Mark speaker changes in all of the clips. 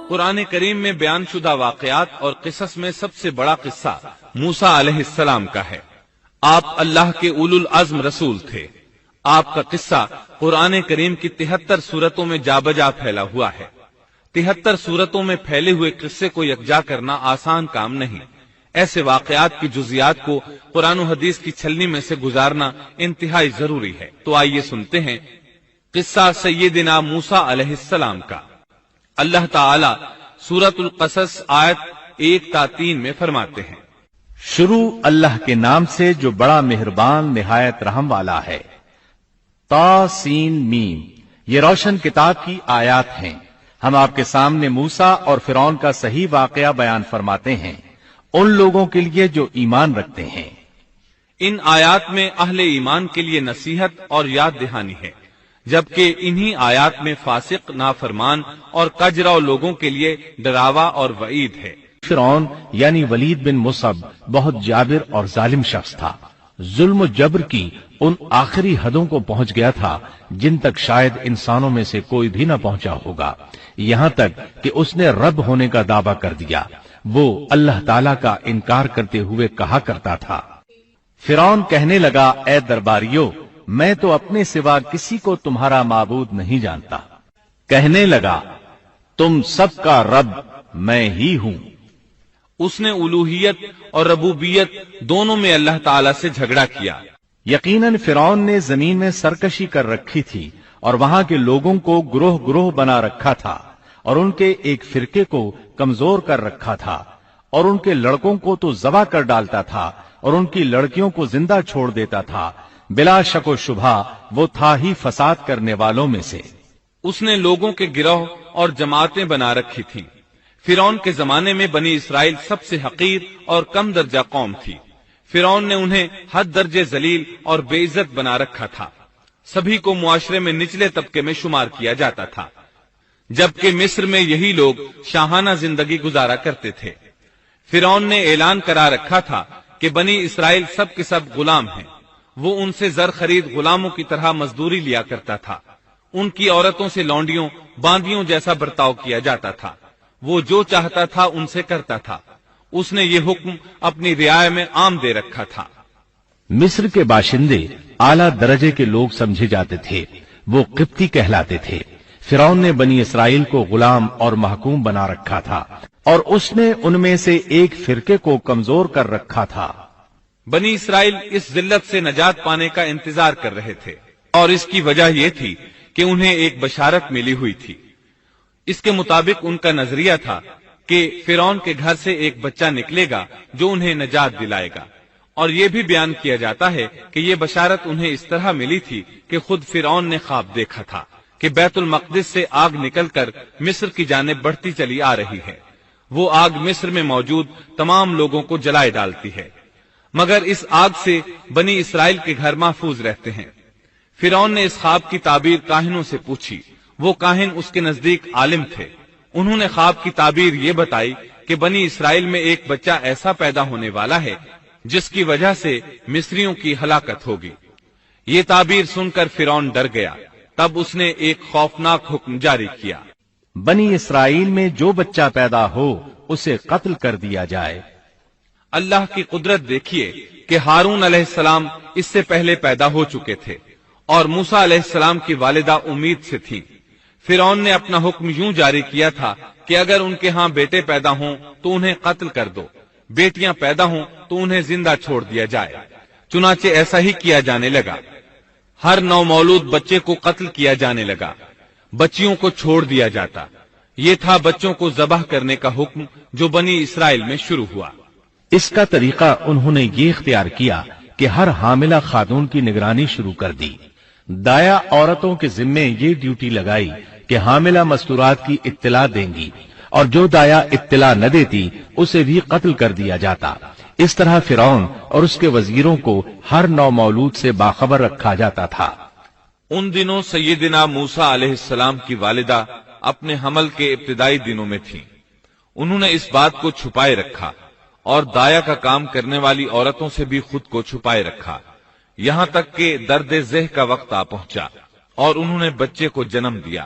Speaker 1: قرآن کریم میں بیان شدہ واقعات اور قصص میں سب سے بڑا قصہ موسیٰ علیہ السلام کا ہے۔ آپ اللہ کے اولو العزم رسول تھے۔ آپ کا قصہ قرآن کریم کی 73 سورتوں میں جا بجا پھیلا ہوا ہے۔ 73 سورتوں میں پھیلے ہوئے قصے کو یکجا کرنا آسان کام نہیں۔ ایسے واقعات کی جزیات کو قرآن و حدیث کی چھلنی میں سے گزارنا انتہائی ضروری ہے۔ تو آئیے سنتے ہیں قصہ سیدنا موسیٰ علیہ السلام کا۔ اللہ تعالی سورۃ القصص آیت 1 تا 3 میں فرماتے ہیں،
Speaker 2: شروع اللہ کے نام سے جو بڑا مہربان نہایت رحم والا ہے۔ تا سین میم، یہ روشن کتاب کی آیات ہیں۔ ہم آپ کے سامنے موسیٰ اور فرعون کا صحیح واقعہ بیان فرماتے ہیں ان لوگوں کے لیے جو ایمان رکھتے ہیں۔
Speaker 1: ان آیات میں اہل ایمان کے لیے نصیحت اور یاد دہانی ہے، جبکہ انہی آیات میں فاسق، نافرمان اور کجراؤ لوگوں کے لیے ڈراوا اور وعید ہے۔
Speaker 2: فرعون یعنی ولید بن مصعب بہت جابر اور ظالم شخص تھا۔ ظلم و جبر کی ان آخری حدوں کو پہنچ گیا تھا جن تک شاید انسانوں میں سے کوئی بھی نہ پہنچا ہوگا، یہاں تک کہ اس نے رب ہونے کا دعویٰ کر دیا۔ وہ اللہ تعالیٰ کا انکار کرتے ہوئے کہا کرتا تھا۔ فرعون کہنے لگا، اے درباریو، میں تو اپنے سوا کسی کو تمہارا معبود نہیں جانتا۔ کہنے لگا، تم سب کا رب میں ہی ہوں۔
Speaker 1: اس نے الوہیت اور ربوبیت دونوں میں اللہ تعالی سے جھگڑا کیا۔
Speaker 2: یقیناً فرعون نے زمین میں سرکشی کر رکھی تھی اور وہاں کے لوگوں کو گروہ گروہ بنا رکھا تھا اور ان کے ایک فرقے کو کمزور کر رکھا تھا، اور ان کے لڑکوں کو تو ذبح کر ڈالتا تھا اور ان کی لڑکیوں کو زندہ چھوڑ دیتا تھا۔ بلا شک و شبہ وہ تھا ہی فساد کرنے والوں میں سے۔
Speaker 1: اس نے لوگوں کے گروہ اور جماعتیں بنا رکھی تھیں۔ فرعون کے زمانے میں بنی اسرائیل سب سے حقیر اور کم درجہ قوم تھی۔ فرعون نے انہیں حد درجے ذلیل اور بے عزت بنا رکھا تھا۔ سبھی کو معاشرے میں نچلے طبقے میں شمار کیا جاتا تھا، جبکہ مصر میں یہی لوگ شاہانہ زندگی گزارا کرتے تھے۔ فرعون نے اعلان کرا رکھا تھا کہ بنی اسرائیل سب کے سب غلام ہیں۔ وہ ان سے زر خرید غلاموں کی طرح مزدوری لیا کرتا تھا۔ ان کی عورتوں سے لونڈیوں باندیوں جیسا برتاؤ کیا جاتا تھا۔ وہ جو چاہتا تھا ان سے کرتا تھا۔ اس نے یہ حکم اپنی رعایا میں عام دے رکھا تھا۔
Speaker 2: مصر کے باشندے اعلیٰ درجے کے لوگ سمجھے جاتے تھے، وہ قبطی کہلاتے تھے۔ فرعون نے بنی اسرائیل کو غلام اور محکوم بنا رکھا تھا، اور اس نے ان میں سے ایک فرقے کو کمزور کر رکھا تھا۔
Speaker 1: بنی اسرائیل اس ذلت سے نجات پانے کا انتظار کر رہے تھے، اور اس کی وجہ یہ تھی کہ انہیں ایک بشارت ملی ہوئی تھی۔ اس کے مطابق ان کا نظریہ تھا کہ فرعون کے گھر سے ایک بچہ نکلے گا جو انہیں نجات دلائے گا، اور یہ بھی بیان کیا جاتا ہے کہ یہ بشارت انہیں اس طرح ملی تھی کہ خود فرعون نے خواب دیکھا تھا کہ بیت المقدس سے آگ نکل کر مصر کی جانب بڑھتی چلی آ رہی ہے۔ وہ آگ مصر میں موجود تمام لوگوں کو جلائے ڈالتی ہے، مگر اس آگ سے بنی اسرائیل کے گھر محفوظ رہتے ہیں۔ فرعون نے اس خواب کی تعبیر کاہنوں سے پوچھی۔ وہ کاہن اس کے نزدیک عالم تھے۔ انہوں نے خواب کی تعبیر یہ بتائی کہ بنی اسرائیل میں ایک بچہ ایسا پیدا ہونے والا ہے جس کی وجہ سے مصریوں کی ہلاکت ہوگی۔ یہ تعبیر سن کر فرعون ڈر گیا۔ تب اس نے ایک خوفناک حکم جاری کیا،
Speaker 2: بنی اسرائیل میں جو بچہ پیدا ہو اسے قتل کر دیا جائے۔
Speaker 1: اللہ کی قدرت دیکھیے کہ ہارون علیہ السلام اس سے پہلے پیدا ہو چکے تھے اور موسیٰ علیہ السلام کی والدہ امید سے تھی۔ فرعون نے اپنا حکم یوں جاری کیا تھا کہ اگر ان کے ہاں بیٹے پیدا ہوں تو انہیں قتل کر دو، بیٹیاں پیدا ہوں تو انہیں زندہ چھوڑ دیا جائے۔ چنانچہ ایسا ہی کیا جانے لگا۔ ہر نو مولود بچے کو قتل کیا جانے لگا، بچیوں کو چھوڑ دیا جاتا۔ یہ تھا بچوں کو ذبح کرنے کا حکم جو بنی اسرائیل میں شروع ہوا۔
Speaker 2: اس کا طریقہ انہوں نے یہ اختیار کیا کہ ہر حاملہ خاتون کی نگرانی شروع کر دی۔ دایا عورتوں کے ذمے یہ ڈیوٹی لگائی کہ حاملہ مستورات کی اطلاع دیں گی، اور جو دایا اطلاع نہ دیتی اسے بھی قتل کر دیا جاتا۔ اس طرح فرعون اور اس کے وزیروں کو ہر نو مولود سے باخبر رکھا جاتا تھا۔
Speaker 1: ان دنوں سیدنا موسیٰ علیہ السلام کی والدہ اپنے حمل کے ابتدائی دنوں میں تھیں۔ انہوں نے اس بات کو چھپائے رکھا اور دایا کا کام کرنے والی عورتوں سے بھی خود کو چھپائے رکھا، یہاں تک کہ درد ذہ کا وقت آ پہنچا اور انہوں نے بچے کو جنم دیا۔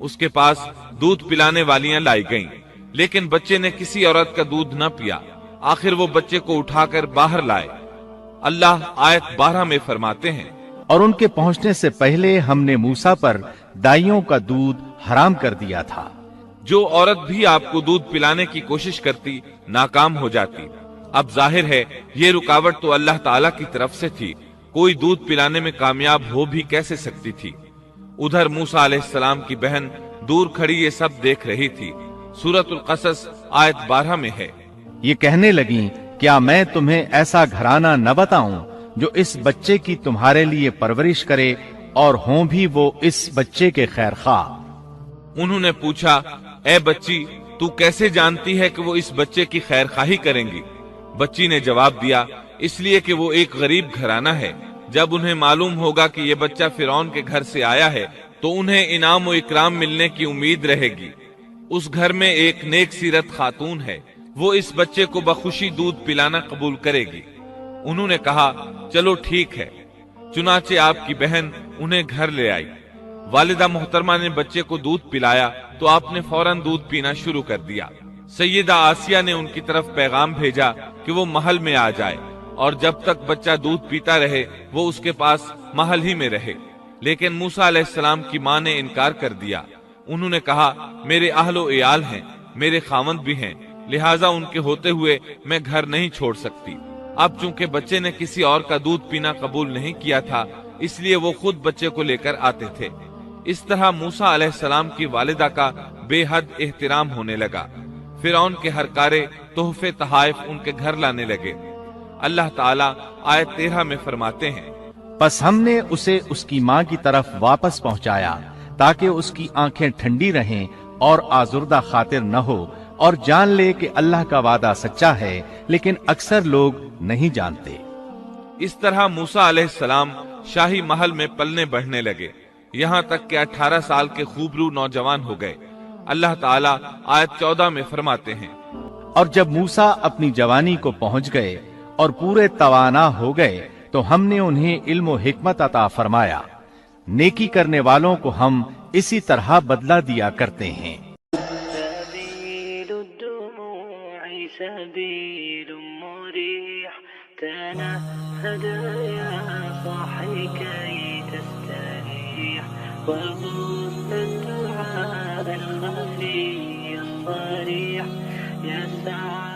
Speaker 1: اس کے پاس دودھ پلانے والیاں لائی گئیں، لیکن بچے نے کسی عورت کا دودھ نہ پیا۔ آخر وہ بچے کو اٹھا کر باہر لائے۔ اللہ آیت 12 میں فرماتے ہیں،
Speaker 2: اور ان کے پہنچنے سے پہلے ہم نے موسیٰ پر دائیوں کا دودھ حرام کر دیا تھا۔
Speaker 1: جو عورت بھی آپ کو دودھ پلانے کی کوشش کرتی ناکام ہو جاتی۔ اب ظاہر ہے یہ رکاوٹ تو اللہ تعالیٰ کی طرف سے تھی، کوئی دودھ پلانے میں کامیاب ہو بھی کیسے سکتی تھی۔ ادھر موسیٰ علیہ السلام کی بہن دور کھڑی یہ سب دیکھ رہی تھی۔ سورۃ القصص آیت 12 میں ہے،
Speaker 2: یہ کہنے لگیں، کیا میں تمہیں ایسا گھرانہ نہ بتاؤں جو اس بچے کی تمہارے لیے پرورش کرے اور ہوں بھی وہ اس بچے کے خیر خواہ۔
Speaker 1: انہوں نے پوچھا، اے بچی تو کیسے جانتی ہے کہ وہ اس بچے کی خیر خواہی کریں گی؟ بچی نے جواب دیا، اس لیے کہ وہ ایک غریب گھرانہ ہے۔ جب انہیں معلوم ہوگا کہ یہ بچہ فرعون کے گھر سے آیا ہے تو انہیں انعام و اکرام ملنے کی امید رہے گی۔ اس گھر میں ایک نیک سیرت خاتون ہے، وہ اس بچے کو بخوشی دودھ پلانا قبول کرے گی۔ انہوں نے کہا، چلو ٹھیک ہے۔ چنانچہ آپ کی بہن انہیں گھر لے آئی۔ والدہ محترمہ نے بچے کو دودھ پلایا تو آپ نے فوراً دودھ پینا شروع کر دیا۔ سیدہ آسیہ نے ان کی طرف پیغام بھیجا کہ وہ محل میں آ جائے اور جب تک بچہ دودھ پیتا رہے وہ اس کے پاس محل ہی میں رہے، لیکن موسیٰ علیہ السلام کی ماں نے انکار کر دیا۔ انہوں نے کہا، میرے اہل و عیال ہیں، میرے خاوند بھی ہیں، لہٰذا ان کے ہوتے ہوئے میں گھر نہیں چھوڑ سکتی۔ اب چونکہ بچے نے کسی اور کا دودھ پینا قبول نہیں کیا تھا، اس لیے وہ خود بچے کو لے کر آتے تھے۔ اس طرح موسیٰ علیہ السلام کی والدہ کا بے حد احترام ہونے لگا۔ فرعون کے ہر کارے تحفے تحائف ان کے گھر لانے لگے۔ اللہ تعالیٰ آیت 13 میں فرماتے ہیں،
Speaker 2: پس ہم نے اسے اس کی ماں کی طرف واپس پہنچایا تاکہ اس کی آنکھیں ٹھنڈی رہیں اور آزردہ خاطر نہ ہو، اور جان لے کہ اللہ کا وعدہ سچا ہے، لیکن اکثر لوگ نہیں جانتے۔
Speaker 1: اس طرح موسیٰ علیہ السلام شاہی محل میں پلنے بڑھنے لگے، یہاں تک کہ 18 سال کے خوبرو نوجوان ہو گئے۔ اللہ تعالیٰ آیت 14 میں فرماتے ہیں،
Speaker 2: اور جب موسیٰ اپنی جوانی کو پہنچ گئے اور پورے توانا ہو گئے تو ہم نے انہیں علم و حکمت عطا فرمایا۔ نیکی کرنے والوں کو ہم اسی طرح بدلہ دیا کرتے ہیں۔
Speaker 3: سبيل مريح تنهد يا صاحي كي تستريح وغص الدعاء الخفي الصريح يسعى